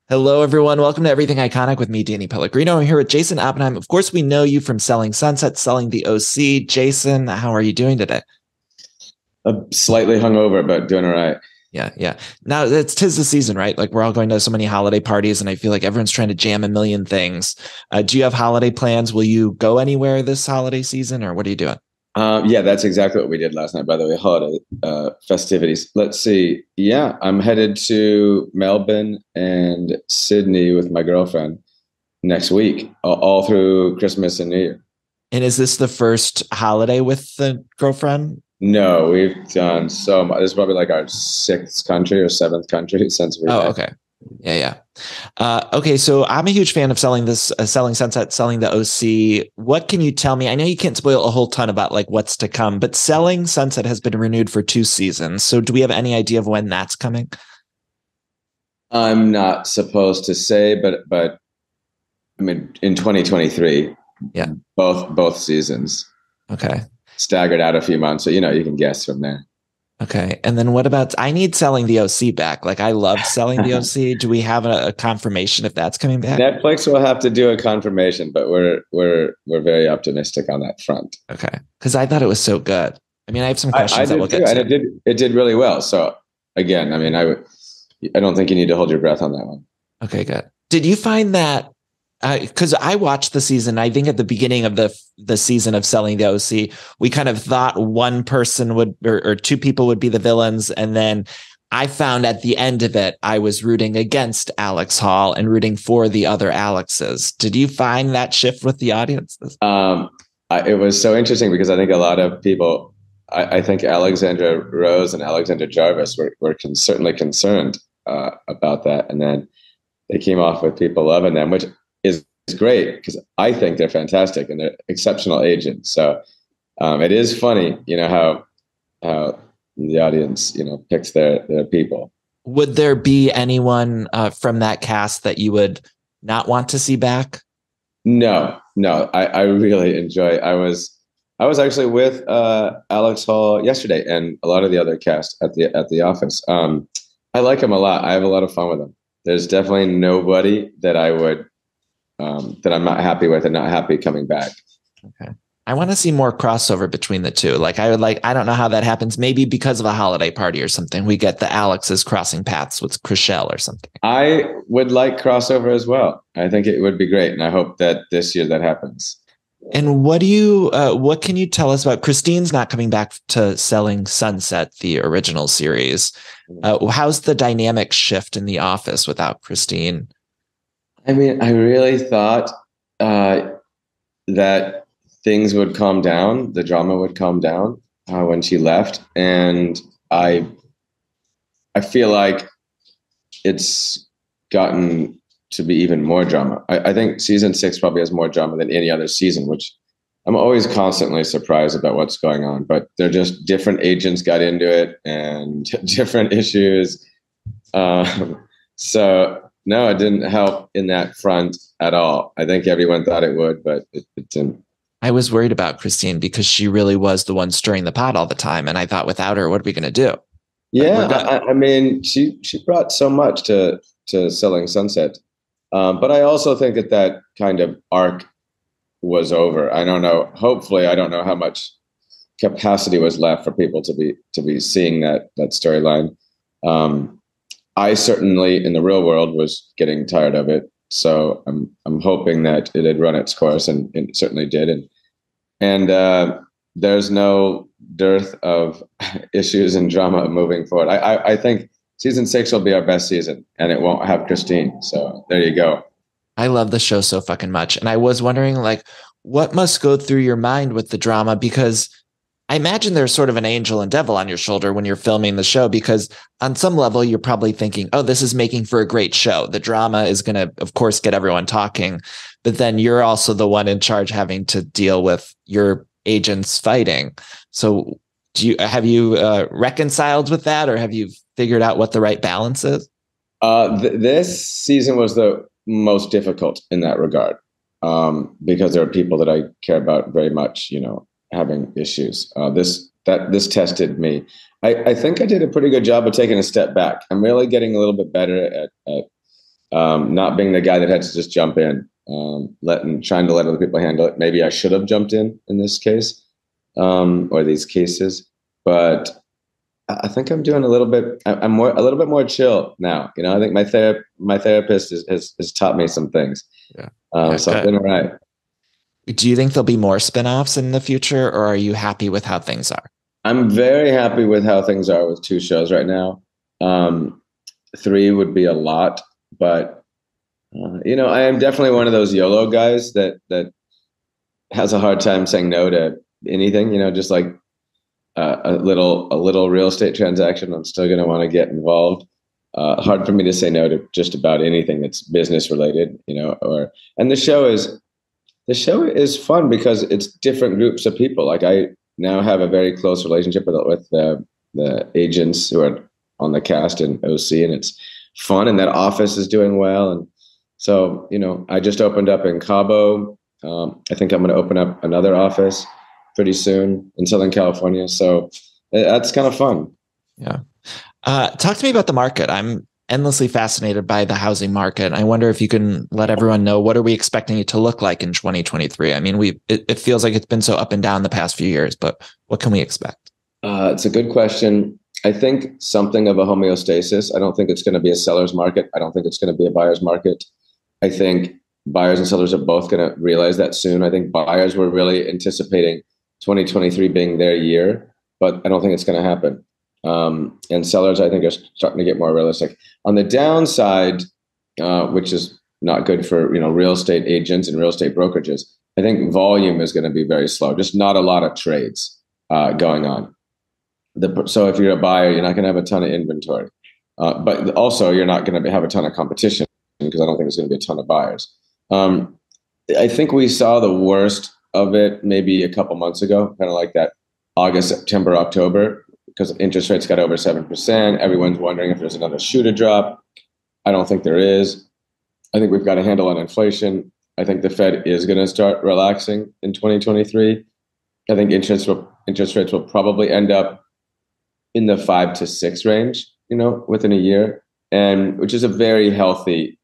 Hello, everyone. Welcome to Everything Iconic with me, Danny Pellegrino. I'm here with Jason Oppenheim. Of course, we know you from Selling Sunset, Selling the OC. Jason, how are you doing today? Slightly hungover, but doing all right. Yeah, yeah. Now it's tis the season, right? Like we're all going to so many holiday parties, and I feel like everyone's trying to jam a million things. Do you have holiday plans? Will you go anywhere this holiday season, or what are you doing? Yeah, that's exactly what we did last night, by the way, holiday festivities. Let's see. Yeah, I'm headed to Melbourne and Sydney with my girlfriend next week, all through Christmas and New Year. And is this the first holiday with the girlfriend? No, we've done so much. This is probably like our sixth country or seventh country since we Oh, met. okay. Yeah, yeah. Okay, so I'm a huge fan of Selling Sunset, Selling the OC. What can you tell me? I know you can't spoil a whole ton about like what's to come, but Selling Sunset has been renewed for 2 seasons. So do we have any idea of when that's coming? I'm not supposed to say, but I mean, in 2023, Yeah. both seasons Okay. staggered out a few months, so you can guess from there. Okay. And then what about I need Selling the OC back. Like I love Selling the OC. Do we have a confirmation if that's coming back? Netflix will have to do a confirmation, but we're very optimistic on that front. Okay. Because I thought it was so good. I mean, I have some questions that did we'll too, get to. and it did really well. So again, I mean, I don't think you need to hold your breath on that one. Okay, good. Did you find that because I watched the season, I think at the beginning of the season of Selling the OC, we kind of thought one person would or two people would be the villains, and then I found at the end of it, I was rooting against Alex Hall and rooting for the other Alexes. Did you find that shift with the audience? It was so interesting because I think a lot of people, I think Alexandra Rose and Alexandra Jarvis were certainly concerned about that, and then they came off with people loving them, which is great because I think they're fantastic and they're exceptional agents. So it is funny, how the audience, picks their people. Would there be anyone from that cast that you would not want to see back? No. I really enjoy. I was actually with Alex Hall yesterday and a lot of the other cast at the office. I like him a lot. I have a lot of fun with him. There's definitely nobody that I would that I'm not happy with and not happy coming back. Okay. I want to see more crossover between the two. Like I don't know how that happens. Maybe because of a holiday party or something, we get the Alexes crossing paths with Chriselle or something. I would like crossover as well. I think it would be great. And I hope that this year that happens. And what can you tell us about Christine's not coming back to Selling Sunset, the original series? How's the dynamic shift in the office without Christine? I mean, I really thought that things would calm down, the drama would calm down when she left, and I feel like it's gotten to be even more drama. I think season 6 probably has more drama than any other season, which I'm always constantly surprised about what's going on. But they're just different agents got into it and different issues. So no, it didn't help in that front at all. I think everyone thought it would, but it didn't. I was worried about Christine because she really was the one stirring the pot all the time. And I thought without her, what are we going to do? Yeah, I mean, she brought so much to Selling Sunset. But I also think that kind of arc was over. I don't know. Hopefully, I don't know how much capacity was left for people to be seeing that storyline. I certainly, in the real world, was getting tired of it. So I'm hoping that it had run its course, and it certainly did. And there's no dearth of issues and drama moving forward. I think season 6 will be our best season, and it won't have Christine. So there you go. I love the show so fucking much. And I was wondering, like, what must go through your mind with the drama? Because I imagine there's sort of an angel and devil on your shoulder when you're filming the show, because on some level, you're probably thinking, oh, this is making for a great show. The drama is going to, of course, get everyone talking. But then you're also the one in charge having to deal with your agents fighting. So have you reconciled with that, or have you figured out what the right balance is? This season was the most difficult in that regard, because there are people that I care about very much, having issues. This tested me. I think I did a pretty good job of taking a step back. I'm really getting a little bit better at not being the guy that had to just jump in, trying to let other people handle it. Maybe I should have jumped in this case, or these cases, but I think I'm doing a little bit. I'm a little bit more chill now. You know, I think my therapist has taught me some things. Yeah. So I've been all right. Do you think there'll be more spinoffs in the future, or are you happy with how things are? I'm very happy with how things are with 2 shows right now. 3 would be a lot, but I am definitely one of those YOLO guys that has a hard time saying no to anything. Just like a little real estate transaction, I'm still going to want to get involved. Hard for me to say no to just about anything that's business related. And the show is fun because it's different groups of people. Like I now have a very close relationship with the agents who are on the cast in OC, and it's fun. And that office is doing well. And so, I just opened up in Cabo. I think I'm going to open up another office pretty soon in Southern California. So that's kind of fun. Yeah. Talk to me about the market. I'm endlessly fascinated by the housing market. I wonder if you can let everyone know, what are we expecting it to look like in 2023? I mean, it feels like it's been so up and down the past few years, but what can we expect? It's a good question. I think something of a homeostasis. I don't think it's going to be a seller's market. I don't think it's going to be a buyer's market. I think buyers and sellers are both going to realize that soon. I think buyers were really anticipating 2023 being their year, but I don't think it's going to happen. And sellers, I think, are starting to get more realistic. On the downside, which is not good for real estate agents and real estate brokerages, I think volume is going to be very slow. Just not a lot of trades going on. So if you're a buyer, you're not going to have a ton of inventory, but also you're not going to have a ton of competition, because I don't think there's going to be a ton of buyers. I think we saw the worst of it maybe a couple months ago, kind of like that August, September, October, because interest rates got over 7%. Everyone's wondering if there's another shoe to drop. I don't think there is. I think we've got a handle on inflation. I think the Fed is going to start relaxing in 2023. I think interest rates will probably end up in the 5 to 6 range, within a year, and which is a very healthy,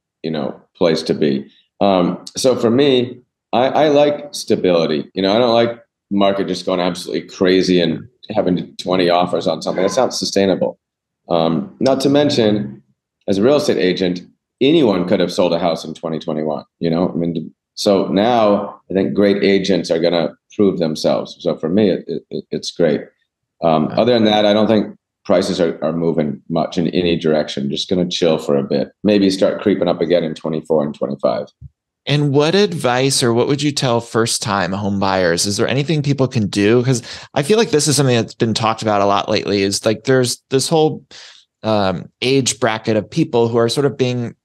place to be. So for me, I like stability. I don't like the market just going absolutely crazy and having 20 offers on something. That's not sustainable. Not to mention, as a real estate agent, anyone could have sold a house in 2021. So now I think great agents are going to prove themselves. So for me, it's great. Other than that, I don't think prices are moving much in any direction. Just going to chill for a bit. Maybe start creeping up again in 24 and 25. And what advice, or what would you tell first-time home buyers? Is there anything people can do? Because I feel like this is something that's been talked about a lot lately, is like there's this whole age bracket of people who are sort of being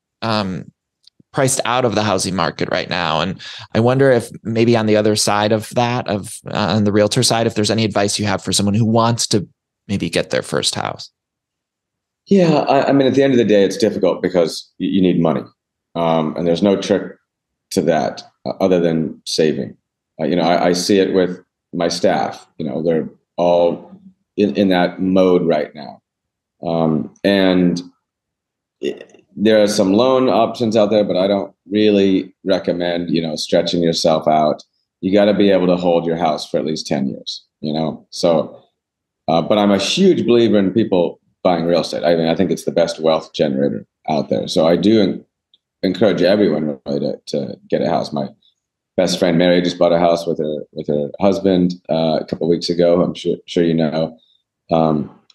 priced out of the housing market right now. And I wonder if maybe on the other side of that, on the realtor side, if there's any advice you have for someone who wants to maybe get their first house. Yeah, I mean, at the end of the day, it's difficult because you need money, and there's no trick to that other than saving. I see it with my staff. They're all in that mode right now, and there are some loan options out there, but I don't really recommend stretching yourself out. You got to be able to hold your house for at least 10 years. So. But I'm a huge believer in people buying real estate. I mean, I think it's the best wealth generator out there. So I do encourage everyone really to get a house. My best friend Mary just bought a house with her husband a couple of weeks ago. I'm sure you know.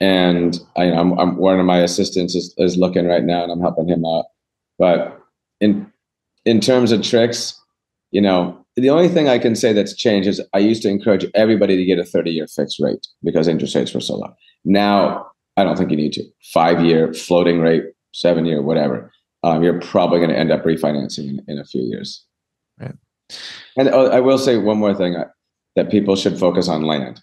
And I'm one of my assistants is looking right now, and I'm helping him out. But in terms of tricks, the only thing I can say that's changed is I used to encourage everybody to get a 30-year fixed rate because interest rates were so low. Now, I don't think you need to. 5-year floating rate, 7-year, whatever. You're probably going to end up refinancing in a few years. Right. And I will say one more thing, that people should focus on land.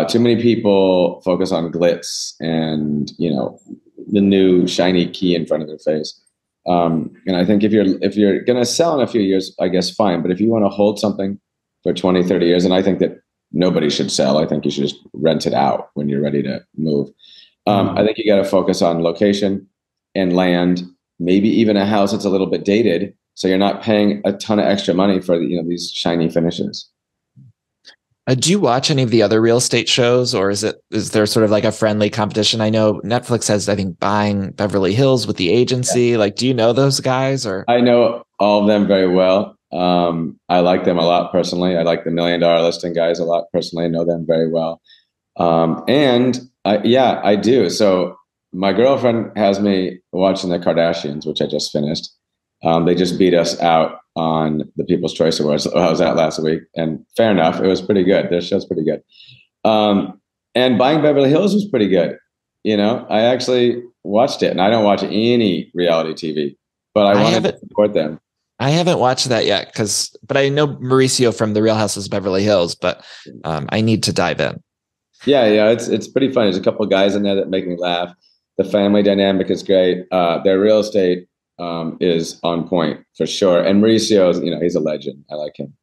Too many people focus on glitz and, the new shiny key in front of their face. And I think if you're going to sell in a few years, I guess fine. But if you want to hold something for 20, 30 years, and I think that nobody should sell, I think you should just rent it out when you're ready to move. I think you got to focus on location and land, maybe even a house that's a little bit dated. So you're not paying a ton of extra money for these shiny finishes. Do you watch any of the other real estate shows, or is there sort of like a friendly competition? I know Netflix has, I think, Buying Beverly Hills with the agency. Yeah. Like, do you know those guys? Or I know all of them very well. I like them a lot personally. I like the $1 Million Listing guys a lot personally. I know them very well. I do. So my girlfriend has me watching the Kardashians, which I just finished. They just beat us out on the People's Choice Awards. I was at last week, and fair enough, it was pretty good. Their show's pretty good. And Buying Beverly Hills was pretty good. I actually watched it, and I don't watch any reality TV, but I wanted to support them. I haven't watched that yet, but I know Mauricio from The Real Houses of Beverly Hills, but I need to dive in. Yeah, it's pretty funny. There's a couple of guys in there that make me laugh. The family dynamic is great. Their real estate is on point for sure. And Mauricio's, he's a legend. I like him.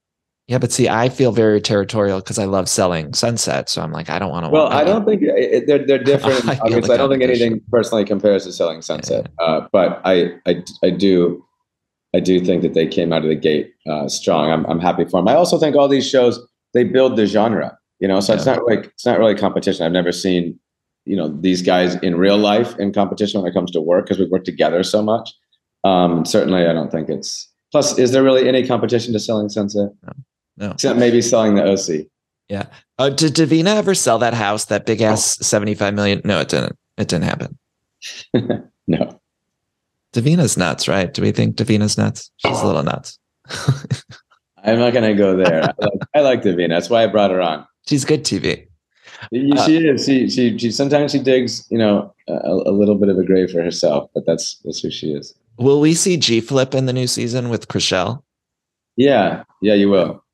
Yeah, but see, I feel very territorial because I love selling Sunset. So I'm like, I don't want to. Well, I don't think they're different. Obviously, I don't think anything personally compares to selling Sunset. Yeah. But I do think that they came out of the gate strong. I'm happy for them. I also think all these shows, they build the genre. So it's not really competition. I've never seen, these guys in real life in competition when it comes to work, because we work together so much. Certainly, I don't think it's. Plus, is there really any competition to selling Sunset? No. Except maybe selling the OC. Yeah. Did Davina ever sell that house, that big ass $75 million? No, it didn't. It didn't happen. No. Davina's nuts, right? Do we think Davina's nuts? She's a little nuts. I'm not going to go there. I like Davina. That's why I brought her on. She's good TV. She is. She sometimes she digs, a little bit of a grave for herself, but that's who she is. Will we see G Flip in the new season with Chrishell? Yeah, you will.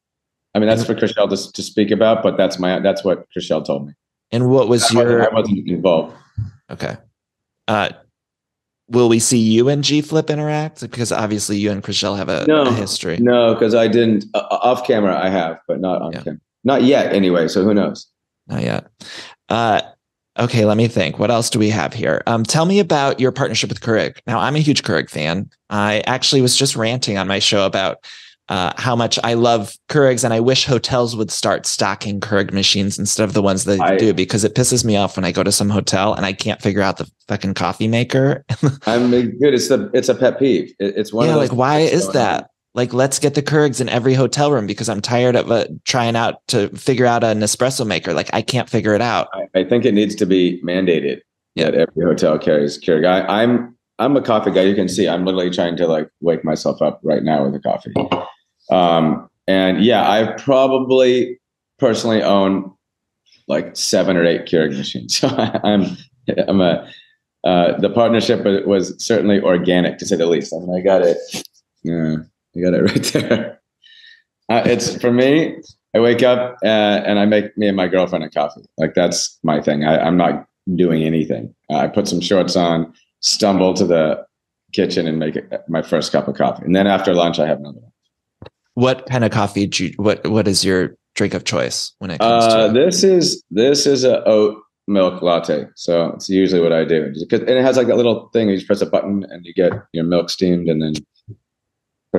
I mean, that's for Chrishell to speak about, but that's what Chrishell told me. And what was I wasn't involved. Okay. Will we see you and G Flip interact? Because obviously you and Chrishell have a history. No, because I didn't. Off camera, I have, but not on camera. Not yet, anyway. So who knows? Not yet. Okay, let me think. What else do we have here? Tell me about your partnership with Keurig. Now, I'm a huge Keurig fan. I actually was just ranting on my show about how much I love Keurigs, and I wish hotels would start stocking Keurig machines instead of the ones that they do, because it pisses me off when I go to some hotel and I can't figure out the fucking coffee maker. I'm good. It's a pet peeve. It's one of those. Like, why is that? Like, let's get the Keurigs in every hotel room, because I'm tired of trying out to figure out an espresso maker. Like, I can't figure it out. I think it needs to be mandated that every hotel carries Keurig. I'm a coffee guy. You can see I'm literally trying to wake myself up right now with a coffee. And yeah, I probably personally own 7 or 8 Keurig machines. So the partnership was certainly organic, to say the least. I mean, I got it. Yeah. You got it right there. It's for me. I wake up and I make me and my girlfriend a coffee. That's my thing. I'm not doing anything. I put some shorts on, stumble to the kitchen, and make my first cup of coffee. And then after lunch, I have another one. What kind of coffee what is your drink of choice when it comes to? This is a oat milk latte. So it's usually what I do. And it has that little thing. You just press a button and you get your milk steamed, and then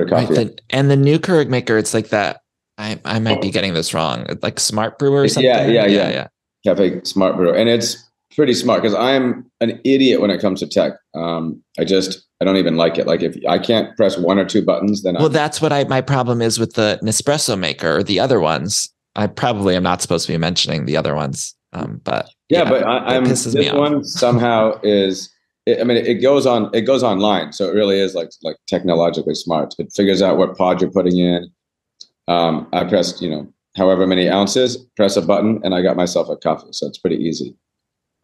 coffee. Right, and the new Keurig maker, it's like that. I might be getting this wrong. It's like Smart Brewer or something. Yeah. Cafe Smart Brewer, and it's pretty smart because I'm an idiot when it comes to tech. I don't even like it. If I can't press 1 or 2 buttons, then that's what my problem is with the Nespresso maker or the other ones. I probably am not supposed to be mentioning the other ones, but this one somehow is. It goes online, so it really is like technologically smart. It figures out what pod you're putting in. I pressed, however many ounces, press a button, and I got myself a coffee. So it's pretty easy.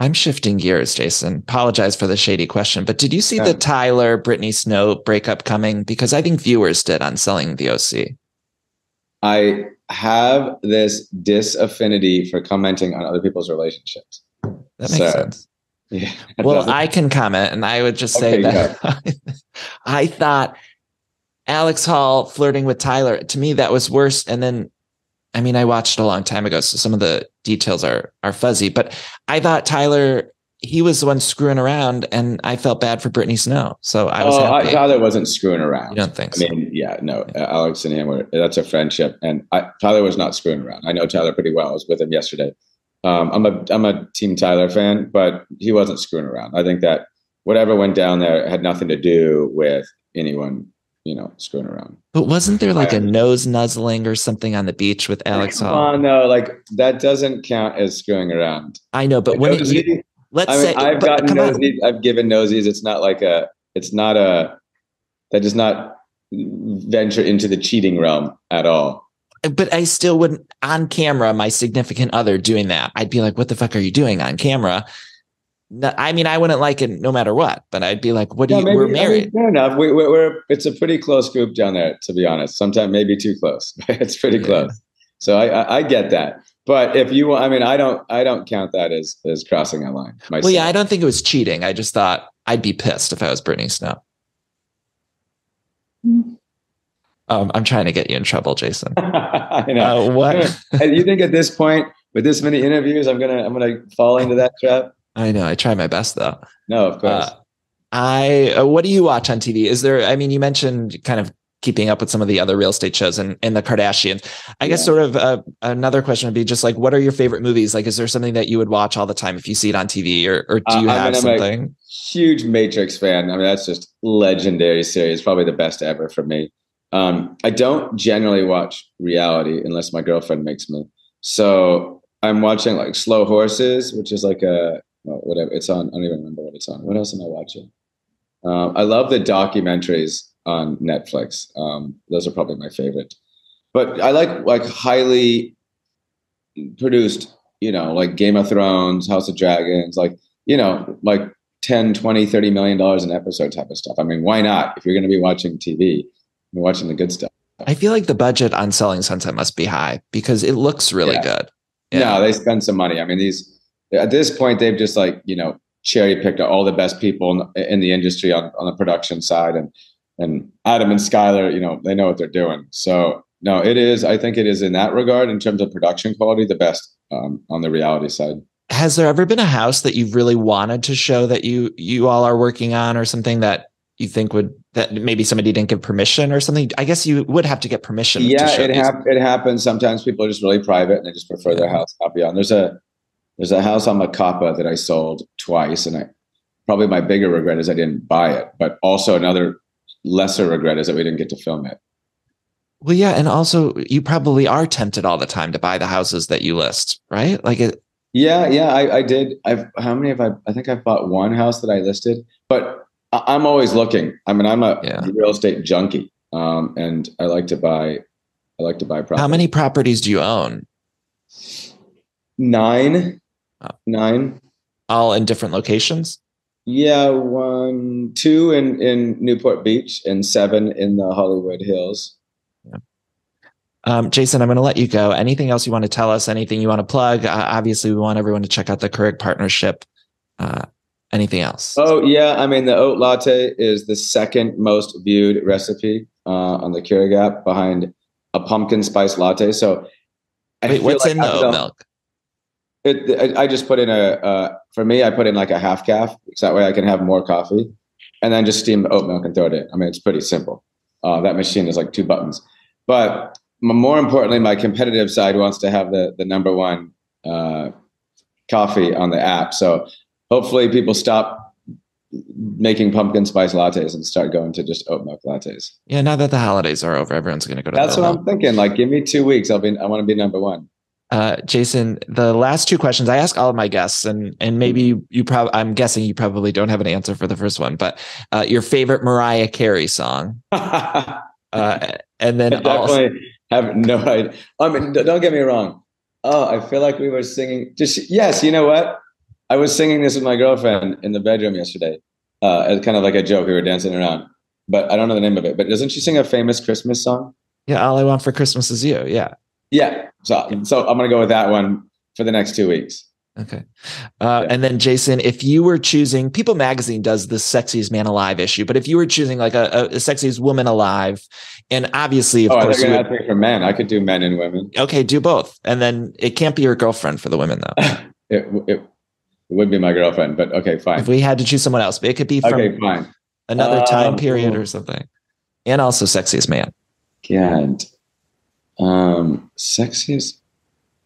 I'm shifting gears, Jason. Apologize for the shady question, but did you see the Tyler Brittany Snow breakup coming? Because I think viewers did on Selling the OC. I have this disaffinity for commenting on other people's relationships. That makes sense. Yeah. Well, I can comment, and I would just say that I thought Alex Hall flirting with Tyler, to me, that was worse. And then, I watched it a long time ago, so some of the details are fuzzy, but I thought Tyler, he was the one screwing around, and I felt bad for Brittany Snow. So I was happy. Tyler wasn't screwing around. You don't think so? I mean, yeah, no. Alex and him that's a friendship, and Tyler was not screwing around. I know Tyler pretty well. I was with him yesterday. I'm a Team Tyler fan, but he wasn't screwing around. I think that whatever went down there had nothing to do with anyone, screwing around. But wasn't there like a nose nuzzling or something on the beach with Alex Hall? Oh no, like that doesn't count as screwing around. I know, but when let's say I've gotten nosies, I've given nosies. That does not venture into the cheating realm at all. But I still wouldn't, on camera, my significant other doing that, I'd be like, what the fuck are you doing on camera? I mean, I wouldn't like it no matter what, but I'd be like, we're married. Fair enough. It's a pretty close group down there, to be honest. Sometimes maybe too close. It's pretty close. So I get that. But if you, I don't count that as crossing a line myself. Well, yeah, I don't think it was cheating. I just thought I'd be pissed if I was Brittany Snow. I'm trying to get you in trouble, Jason. I know. What? And you think at this point, with this many interviews, I'm gonna fall into that trap? I know. I try my best, though. No, of course. What do you watch on TV? Is there? I mean, you mentioned kind of keeping up with some of the other real estate shows and the Kardashians. I guess sort of another question would be just like, what are your favorite movies? Like, is there something that you would watch all the time if you see it on TV, or do you have something? I'm a huge Matrix fan. I mean, that's just legendary series, probably the best ever for me. I don't generally watch reality unless my girlfriend makes me. So I'm watching like Slow Horses, which is like whatever it's on. I don't even remember what it's on. What else am I watching? I love the documentaries on Netflix. Those are probably my favorite. But I like highly produced, like Game of Thrones, House of Dragons, like 10, 20, $30 million an episode type of stuff. I mean, why not? If you're going to be watching TV, you're watching the good stuff. I feel like the budget on Selling Sunset must be high because it looks really good. Yeah. No, they spend some money. I mean, at this point, they've just cherry picked all the best people in the industry on the production side, and Adam and Skylar, they know what they're doing. So no, I think it is in that regard, in terms of production quality, the best on the reality side. Has there ever been a house that you've really wanted to show that you all are working on, or something that you think that maybe somebody didn't give permission or something? I guess you would have to get permission. Yeah, it happens. Sometimes people are just really private and they just prefer their house not be on. There's a house on Macapa that I sold twice, and probably my bigger regret is I didn't buy it, but also another lesser regret is that we didn't get to film it. Well, yeah, and also you probably are tempted all the time to buy the houses that you list, right? Like it. Yeah, I did. How many have I think I've bought one house that I listed, but I'm always looking. I mean, I'm a real estate junkie, and I like to buy property. How many properties do you own? 9. 9. All in different locations? Yeah, 2 in Newport Beach and 7 in the Hollywood Hills. Yeah. Jason, I'm going to let you go. Anything else you want to tell us? Anything you want to plug? Obviously, we want everyone to check out the Keurig partnership. Anything else? Oh, yeah. I mean, the oat latte is the second most viewed recipe on the Keurig app, behind a pumpkin spice latte. So wait, what's in the oat milk? I just put in for me, I put in like a half calf, so that way I can have more coffee, and then just steam the oat milk and throw it in. I mean, it's pretty simple. That machine is like 2 buttons. But more importantly, my competitive side wants to have the number one coffee on the app. So hopefully people stop making pumpkin spice lattes and start going to just oat milk lattes. Yeah, now that the holidays are over, everyone's going to go to That's what I'm thinking. Like, give me 2 weeks. I want to be number one. Jason, the last 2 questions I ask all of my guests, and maybe I'm guessing you probably don't have an answer for the first one, but your favorite Mariah Carey song. And then I definitely have no idea. I mean, don't get me wrong. Oh, I feel like we were singing. Yes, you know what? I was singing this with my girlfriend in the bedroom yesterday, as kind of like a joke. We were dancing around, but I don't know the name of it. But doesn't she sing a famous Christmas song? Yeah, All I Want for Christmas Is You. Yeah. Yeah. So I'm going to go with that one for the next 2 weeks. Okay. And then Jason, if you were choosing, People Magazine does the Sexiest Man Alive issue, but if you were choosing like a Sexiest Woman Alive, and obviously, of course, you're going to ask me for men. I could do men and women. Okay, do both. And then it can't be your girlfriend for the women though. It would be my girlfriend, but okay, fine. If we had to choose someone else, it could be from okay, fine. another time period or something. And also sexiest man. God. Sexiest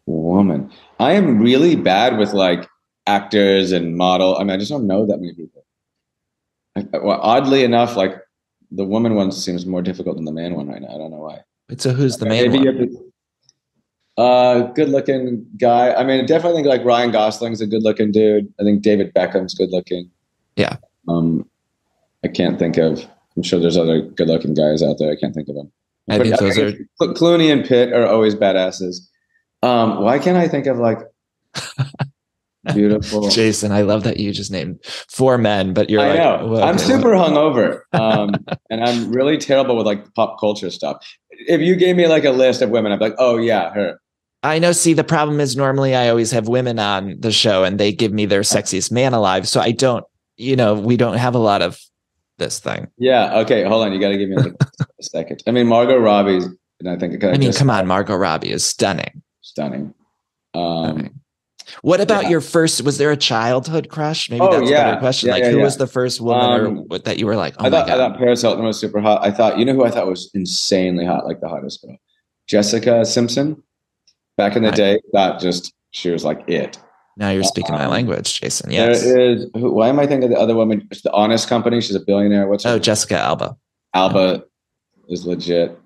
woman. I am really bad with like actors and model. I mean, I just don't know that many people. Well, oddly enough, like the woman one seems more difficult than the man one right now. I don't know why. Wait, so who's the man one? Good looking guy. I mean, I definitely think like Ryan Gosling's a good looking dude. I think David Beckham's good looking. Yeah. I can't think of. I'm sure there's other good looking guys out there. I can't think of them. I think those are Clooney and Pitt are always badasses. Why can't I think of like beautiful Jason? I love that you just named 4 men, but you're I like, know. well, I'm super hungover, and I'm really terrible with like pop culture stuff. If you gave me like a list of women, I'd be like, oh yeah, her. I know. See, the problem is normally I always have women on the show, and they give me their sexiest man alive. So I don't, we don't have a lot of this thing. Yeah. Okay. Hold on. You got to give me like a second. I mean, Margot Robbie's, and I think. Come on, Margot Robbie is stunning. Stunning. What about your first? Was there a childhood crush? Maybe that's a better question. Who was the first woman that you were like, I thought Paris Hilton was super hot. I thought, who I thought was insanely hot, like the hottest girl, Jessica Simpson. Back in the day, she was like it. Now you're speaking my language, Jason. Yes. There is. Why am I thinking of the other woman? It's the Honest Company. She's a billionaire. What's her name? Jessica Alba. Alba is legit.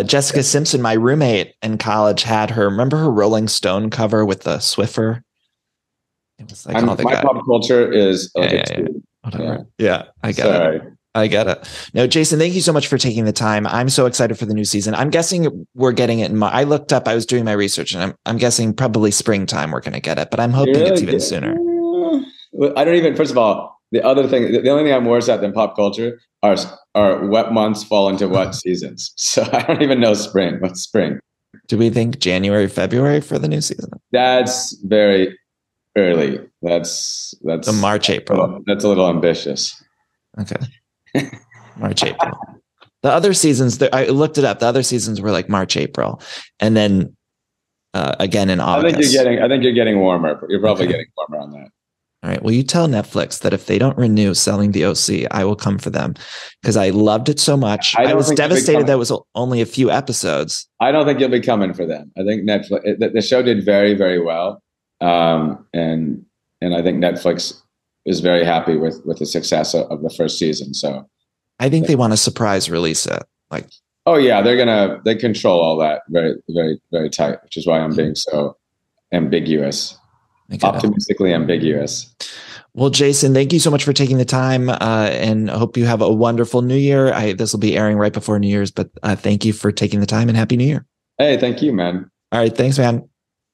Jessica Simpson, my roommate in college, had her. Remember her Rolling Stone cover with the Swiffer? It was like my pop culture is whatever. Yeah, I get it. I get it. No, Jason, thank you so much for taking the time. I'm so excited for the new season. I'm guessing we're getting it I looked up, I was doing my research, and I'm guessing probably springtime we're going to get it, but I'm hoping it's even sooner. I don't even, first of all, the only thing I'm worse at than pop culture are what months fall into what seasons. So I don't even know spring. What's spring? Do we think January, February for the new season? That's very early. That's so March, April. That's a little ambitious. Okay. March, April. The other seasons, I looked it up. The other seasons were like March, April, and then again in August. I think you're getting warmer. You're probably getting warmer on that. All right. Well, you tell Netflix that if they don't renew Selling the OC, I will come for them because I loved it so much. I was devastated that it was only a few episodes. I don't think you'll be coming for them. I think Netflix. The show did very, very well, and I think Netflix is very happy with the success of the first season. So I think they want to surprise release it. Like, oh yeah, they control all that very, very, very tight, which is why I'm being so ambiguous, optimistically ambiguous. Well, Jason, thank you so much for taking the time, and I hope you have a wonderful New Year. This will be airing right before New Year's, but thank you for taking the time and Happy New Year. Hey, thank you, man. All right. Thanks, man.